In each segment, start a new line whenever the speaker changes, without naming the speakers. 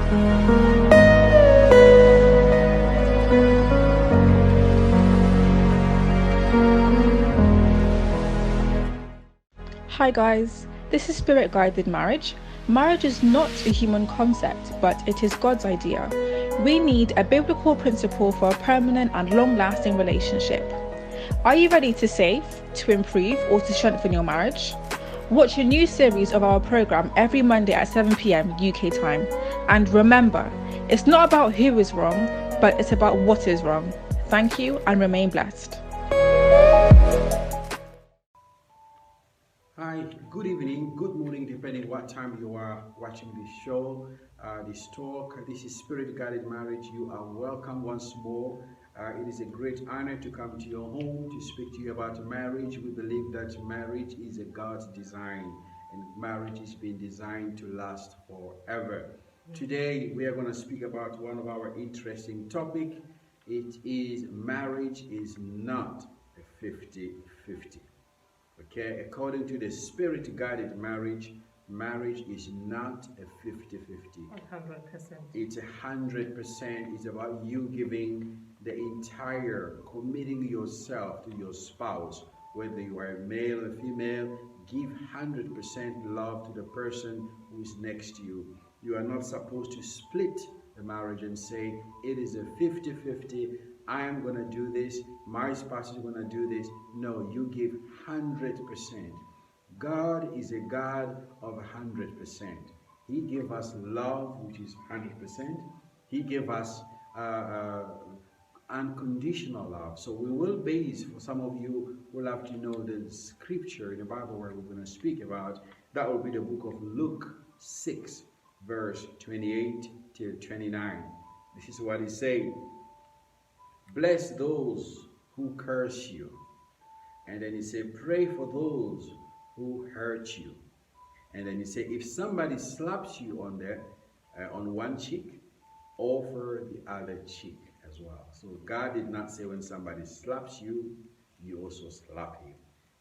Hi guys, this is Spirit Guided Marriage. Marriage is not a human concept, but it is God's idea. We need a biblical principle for a permanent and long-lasting relationship. Are you ready to save, to improve, or to strengthen your marriage? Watch a new series of our program every Monday at 7 p.m. UK time. And remember, it's not about who is wrong, but it's about what is wrong. Thank you and remain blessed.
Hi, good evening, good morning, depending what time you are watching this show, this talk. This is Spirit Guided Marriage. You are welcome once more. It is a great honor to come to your home to speak to you about marriage. We believe that marriage is a God's design, and marriage is being designed to last forever. Today, we are going to speak about one of our interesting topic. It is marriage is not a 50-50. Okay, according to the Spirit Guided Marriage, marriage is not a 50-50.
100%.
It's 100%. It's about you giving the entire, committing yourself to your spouse, whether you are a male or female. Give 100% love to the person who is next to you. You are not supposed to split the marriage and say it is a 50-50. I am going to do this, my spouse is going to do this. No, you give 100%. God is a God of 100%. He gave us love, which is 100%. He gave us unconditional love. So we will base, for some of you will have to know the scripture in the Bible where we're going to speak about. That will be the book of Luke 6, verse 28 to 29. This is what he said. Bless those who curse you. And then he said, pray for those who hurt you. And then he said, if somebody slaps you on one cheek, offer the other cheek as well. So God did not say when somebody slaps you, you also slap him.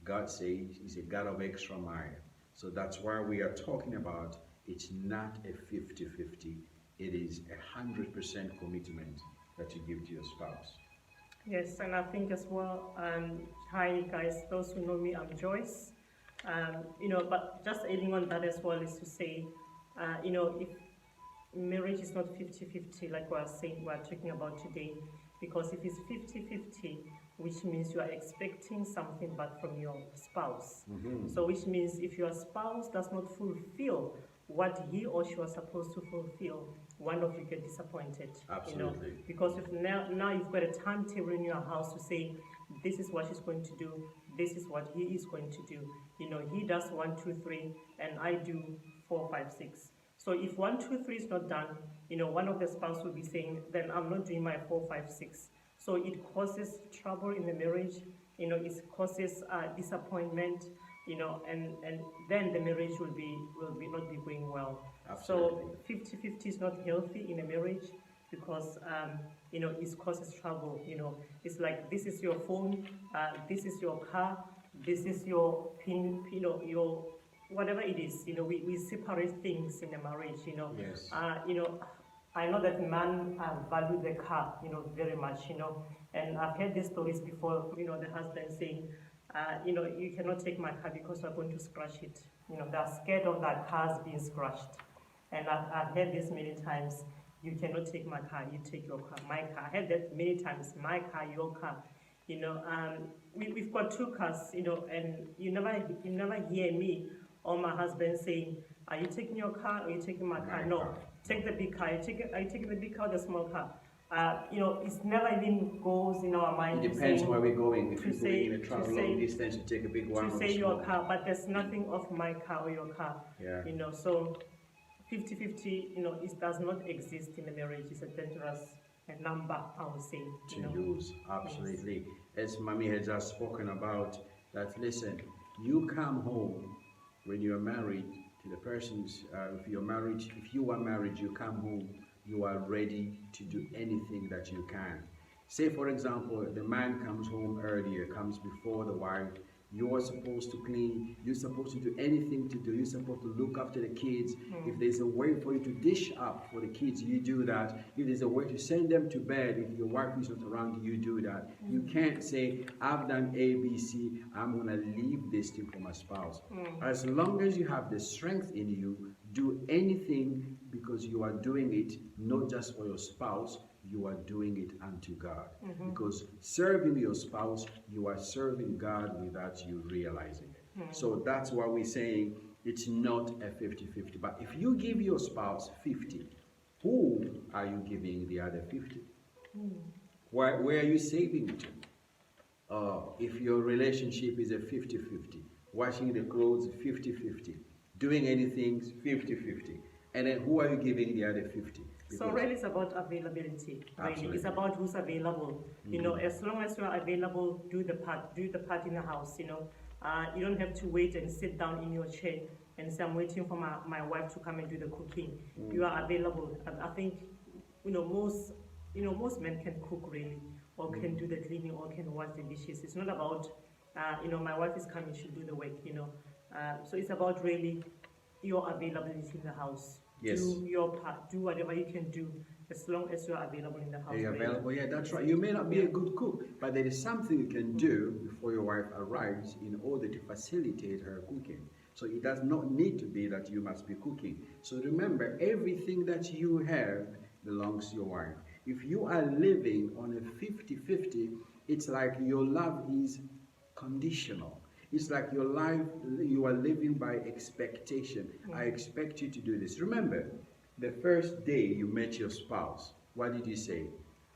God says he's a God of extra mile. So that's why we are talking about it's not a 50-50. It is 100% commitment that you give to your spouse.
Yes, and I think as well, hi guys, those who know me, I'm Joyce. But just adding on that as well is to say, if marriage is not 50-50 like we're talking about today, because if it's 50-50, which means you are expecting something back from your spouse. Mm-hmm. So which means if your spouse does not fulfill what he or she was supposed to fulfill, one of you get disappointed.
Absolutely.
Because if now you've got a timetable in your house to say, this is what she's going to do, this is what he is going to do. He does 1, 2, 3, and I do 4, 5, 6. So if 1, 2, 3 is not done, one of the spouse will be saying, then I'm not doing my 4, 5, 6. So it causes trouble in the marriage, it causes disappointment, and then the marriage will not be going well.
Absolutely.
So 50-50 is not healthy in a marriage because it causes trouble. It's like this is your phone, this is your car, this is your pin, your whatever it is. We separate things in a marriage.
Yes.
I know that men value the car, very much. And I've heard these stories before. The husband saying, you cannot take my car because we're going to scratch it. They're scared of that cars being scratched. And I've heard this many times. You cannot take my car, you take your car, my car. I heard that many times, my car, your car. We've got 2 cars, and you never hear me or my husband saying, are you taking your car or are you taking my car? No, take the big car. Are you taking the big car or the small car? It's never even goes in our mind.
It depends where we're going. If you're going in a
travel
long distance, you take a big one.
To say your car, but there's nothing of my car or your car.
Yeah.
So 50-50, it does not exist in a marriage. It's a dangerous number, I would say.
To use, absolutely. Yes. As Mommy has just spoken about, that listen, you come home when you're married to the person's, if you are married, you come home, you are ready to do anything that you can. Say, for example, the man comes home earlier, comes before the wife, You are supposed to clean. You're supposed to do anything to do. You're supposed to look after the kids. If there's a way for you to dish up for the kids, you do that. If there's a way to send them to bed, if your wife is not around, you do that. You can't say, I've done A, B, C, I'm going to leave this thing for my spouse. As long as you have the strength in you, do anything because you are doing it not just for your spouse, you are doing it unto God. Because serving your spouse, you are serving God without you realizing it. So that's why we're saying it's not a 50-50. But if you give your spouse 50, who are you giving the other 50? Where are you saving it to? If your relationship is a 50-50, washing the clothes 50-50, doing anything 50-50, and then who are you giving the other 50?
So really it's about availability. Really. It's about who's available. You know, as long as you're available, do the part in the house, you know. You don't have to wait and sit down in your chair and say, I'm waiting for my wife to come and do the cooking. You are available. I think, most men can cook really, or can do the cleaning, or can wash the dishes. It's not about, my wife is coming, she'll do the work, So it's about really your availability in the house.
Yes.
Do your part. Do whatever you can do as long as you're available in the house.
You're available, yeah, that's right. You may not be a good cook, but there is something you can do before your wife arrives in order to facilitate her cooking. So it does not need to be that you must be cooking. So remember, everything that you have belongs to your wife. If you are living on a 50-50, it's like your love is conditional. It's like your life, you are living by expectation. I expect you to do this. Remember, the first day you met your spouse, what did you say?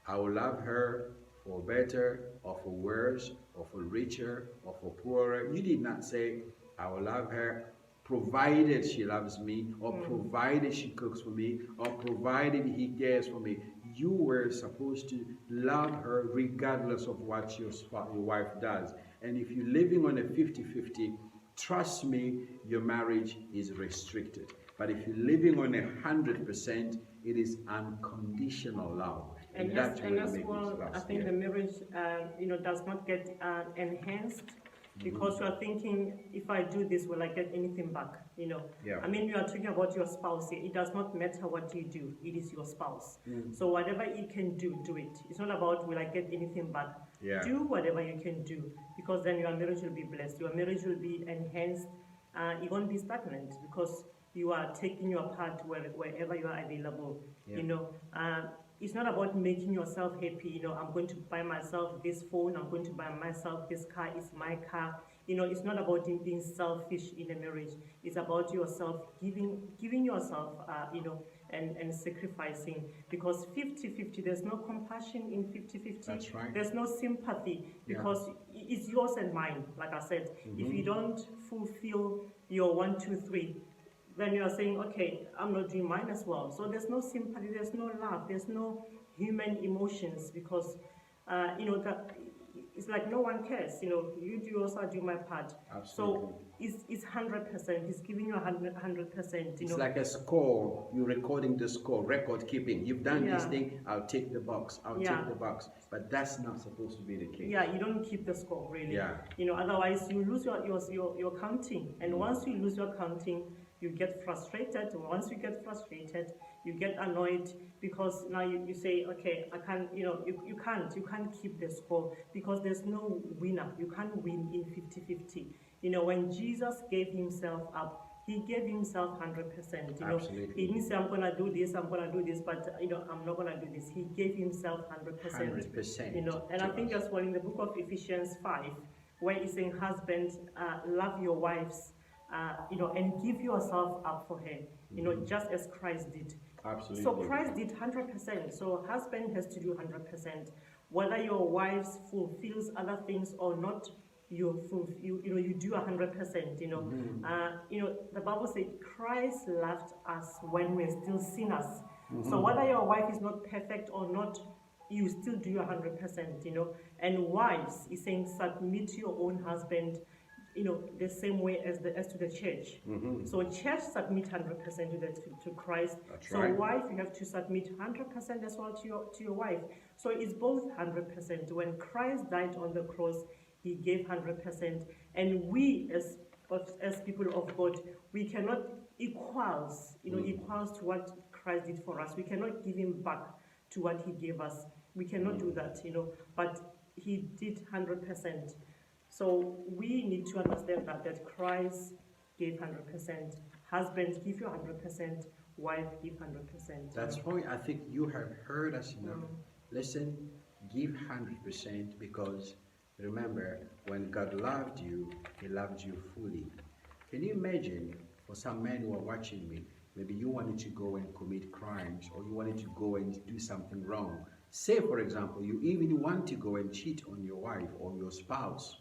I will love her for better, or for worse, or for richer, or for poorer. You did not say, I will love her provided she loves me, or provided she cooks for me, or provided he cares for me. You were supposed to love her regardless of what your wife does. And if you're living on a 50-50, trust me, your marriage is restricted. But if you're living on 100%, it is unconditional love.
And as well, I think the marriage, does not get enhanced because you are thinking, if I do this, will I get anything back?
Yeah.
I mean, you are talking about your spouse here. It does not matter what you do. It is your spouse. So whatever you can do, do it. It's not about will I get anything back.
Yeah.
Do whatever you can do, because then your marriage will be blessed. Your marriage will be enhanced. It won't be stagnant because you are taking your part wherever you are available.
Yeah.
It's not about making yourself happy. I'm going to buy myself this phone. I'm going to buy myself this car. It's my car. It's not about being selfish in a marriage. It's about yourself giving yourself, and sacrificing. Because 50-50, there's no compassion in 50-50.
That's right.
There's no sympathy because it's yours and mine. Like I said, if you don't fulfill your 1, 2, 3. Then you are saying, okay, I'm not doing mine as well. So there's no sympathy, there's no love, there's no human emotions because, that it's like no one cares. You do also, I do my part.
Absolutely.
So it's 100%. It's giving you 100%.
It's like a score. You're recording the score, record keeping. You've done this thing. I'll take the box. I'll take the box. But that's not supposed to be the case.
Yeah, you don't keep the score really.
Yeah.
Otherwise you lose your counting. And once you lose your counting, you get frustrated. Once you get frustrated, you get annoyed because now you say, okay, I can't, you can't keep the score because there's no winner. You can't win in 50-50. When Jesus gave himself up, he gave himself 100%.
Absolutely.
He didn't say, I'm going to do this, but, I'm not going to do this. He gave himself 100%.
100%.
And I think as well in the book of Ephesians 5, where he's saying, husbands, love your wives, and give yourself up for her, just as Christ did.
Absolutely.
So Christ did 100%. So husband has to do 100%. Whether your wife fulfills other things or not, you do 100%. The Bible says Christ loved us when we're still sinners. So whether your wife is not perfect or not, you still do 100%. And wives, he's saying, submit to your own husband. The same way as to the church. So church submit 100% to Christ.
That's
so
right.
Wife, you have to submit 100% as well to your wife. So it's both 100%. When Christ died on the cross, he gave 100%, And we as people of God, we cannot equals to what Christ did for us. We cannot give him back to what he gave us. We cannot do that, but he did 100%. So we need to understand that Christ gave 100%. Husbands, give you 100%. Wife, give 100%.
That's why I think you have heard us enough. Listen, give 100% because remember, when God loved you, he loved you fully. Can you imagine for some men who are watching me, maybe you wanted to go and commit crimes or you wanted to go and do something wrong. Say, for example, you even want to go and cheat on your wife or your spouse.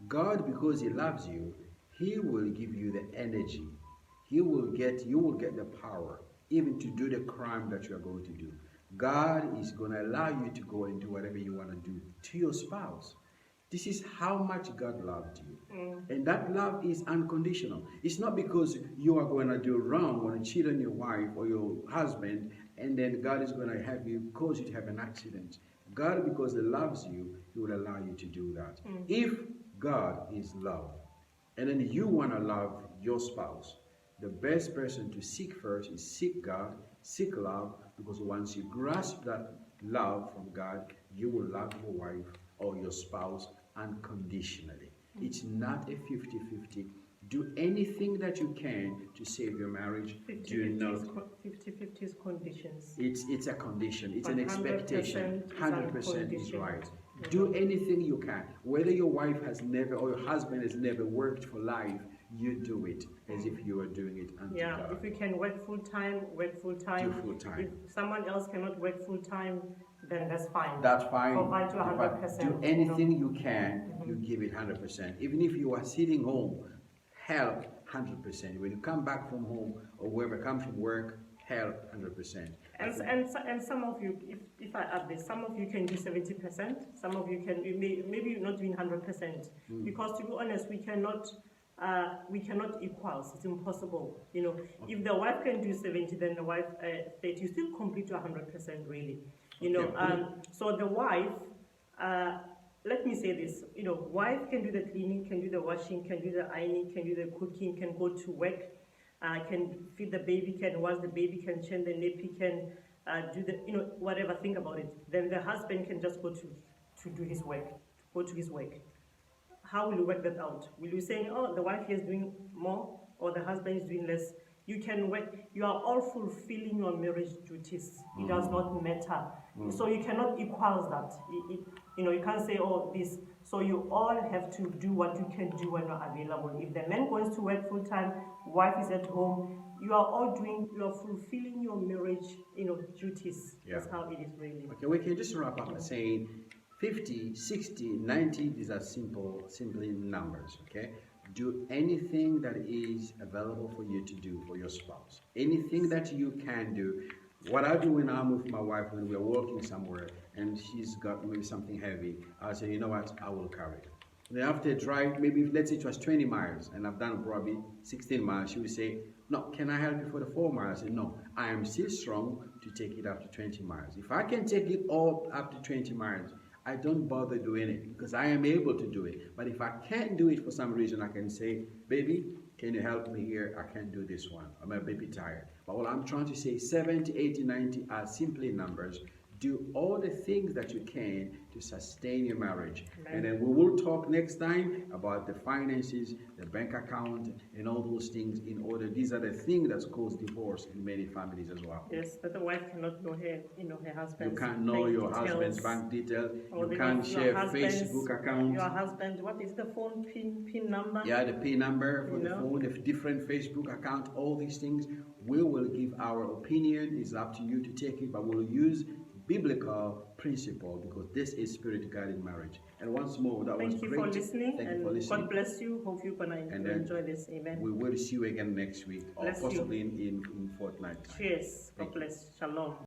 God, because he loves you, he will give you the energy. You will get the power even to do the crime that you are going to do. God is going to allow you to go and do whatever you want to do to your spouse. This is how much God loved you. And that love is unconditional. It's not because you are going to do wrong or cheat on your wife or your husband and then God is going to have you, cause you to have an accident. God, because he loves you, he will allow you to do that. If God is love and then you want to love your spouse, the best person to seek first is seek God, seek love, because once you grasp that love from God, you will love your wife or your spouse unconditionally. It's not a 50-50. Do anything that you can to save your marriage.
50-50 is conditions.
It's a condition. It's
But
an expectation. 100% is
unconditional.
right. Do anything you can. Whether your wife has never or your husband has never worked for life, you do it as if you are doing it unto God.
If you can work full time, work full time.
Do full time.
If someone else cannot work full time, then that's fine.
That's fine.
Provide to
But
100%.
do anything you can, you give it 100%. Even if you are sitting home, help 100%. When you come back from home or wherever come from work, help 100%.
And some of you, if I add this, some of you can do 70%. Some of you can maybe you're not doing 100%. Because to be honest, we cannot equals. It's impossible. If the wife can do 70, then the wife 30. You still complete to 100%, really. So the wife, let me say this. Wife can do the cleaning, can do the washing, can do the ironing, can do the cooking, can go to work, can feed the baby, can wash the baby, can change the nappy, can do the whatever. Think about it. Then the husband can just go to do his work, go to his work. How will you work that out? Will you say, oh, the wife is doing more or the husband is doing less? You can work. You are all fulfilling your marriage duties. It does not matter. So you cannot equal that. You can't say, oh, this. So you all have to do what you can do when you're available. If the man goes to work full time, wife is at home, you are fulfilling your marriage, duties.
Yeah.
That's how it is really.
Okay, we can just wrap up by saying 50, 60, 90, these are simply numbers, okay? Do anything that is available for you to do for your spouse. Anything that you can do. What I do when I'm with my wife, when we're walking somewhere and she's got maybe something heavy, I'll say, you know what, I will carry it. Then after a drive, maybe let's say it was 20 miles and I've done probably 16 miles, she would say, no, can I help you for the 4 miles? I say, no, I am still strong to take it up to 20 miles. If I can take it all up to 20 miles, I don't bother doing it because I am able to do it. But if I can't do it for some reason, I can say, baby, can you help me here? I can't do this one. I'm a bit tired. But what I'm trying to say, 70, 80, 90 are simply numbers. Do all the things that you can to sustain your marriage.
Amen.
And then we will talk next time about the finances, the bank account, and all those things in order. These are the things that cause divorce in many families as well.
Yes, that the wife cannot know her husband's
You can't know
bank
your
details.
husband's bank detail.
Or
You
the-
can't
your
share
husband's-
Facebook account.
Your husband, what is the phone pin number?
Yeah, the PIN number for
You
the
know?
phone, the different Facebook account, all these things. We will give our opinion. It's up to you to take it, but we'll use biblical principle because this is spirit-guided marriage. And once more, that was
Thank you
great.
for listening.
Thank
and
you for listening.
God bless you. Hope you're going
And
to
then
enjoy this. Amen.
We will see you again next week or
Bless you.
possibly in fortnight time.
Cheers. God
Thank you.
bless. Shalom.